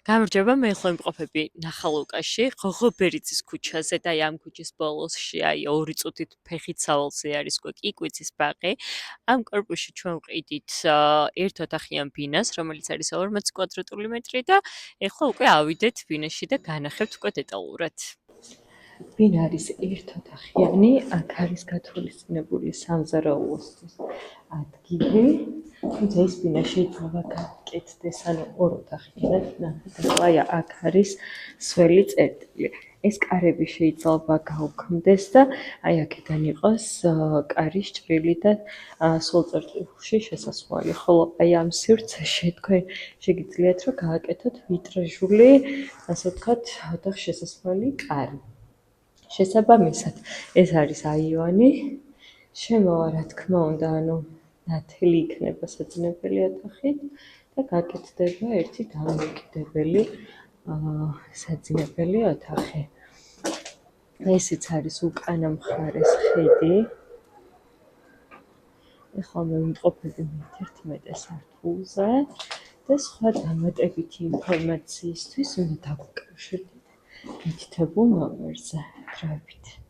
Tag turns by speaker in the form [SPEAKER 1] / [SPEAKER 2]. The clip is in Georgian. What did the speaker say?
[SPEAKER 1] გამარჯობა, მე ხომ იმყოფები ნახალუკაში, ღოღობერიძის ქუჩაზე და ამ ქუჩის ბოლოსში, აი 2 წუთით ფეხით სავალზე არის კიკვიცის ბაღი. ამ კორპუსში ჩვენ ვყიდით ერთოთახიან ბინას, რომელიც არის 40 კვადრატული მეტრი და ეხლა უკვე ავიდეთ ბინაში და განახებთ უკვე დეტალურად. ბინა არის ერთოთახიანი, აქ არის გათვალისწინებული სამზარეულოსთვის ადგილი. თუმცა ეს ბინა შეიძლება გაკეთდეს, ანუ ოროთახიანად ნახეთ, ახლა აქ არის სველი წერტილი. ეს კარები შეიძლება გაუქმდეს და აი აქედან იყოს კარის ჭრილი და სულ წერტილში შესასვლელი. ხოლო აი ამ სივრცეში თქვენ შეგიძლიათ რომ გააკეთოთ ვიტრაჟული, ასე ვთქვათ, ოთახ შესასვლელი კარი. შესაბამისად, ეს არის აივანი, შემოვა რა თქმა უნდა, ანუ ნათელი იქნება საძინებელი ოთახით და გაკეთდება ერთი დამოუკიდებელი საძინებელი ოთახი. ესეც არის უკანა მხარეს ხედი. ეხლა მე ვიმყოფები მე-11 სართულზე და სხვა დამატებითი ინფორმაციისთვის უნდა დაგვიკავშირდეთ მითითებულ ნომერზე. დროებით.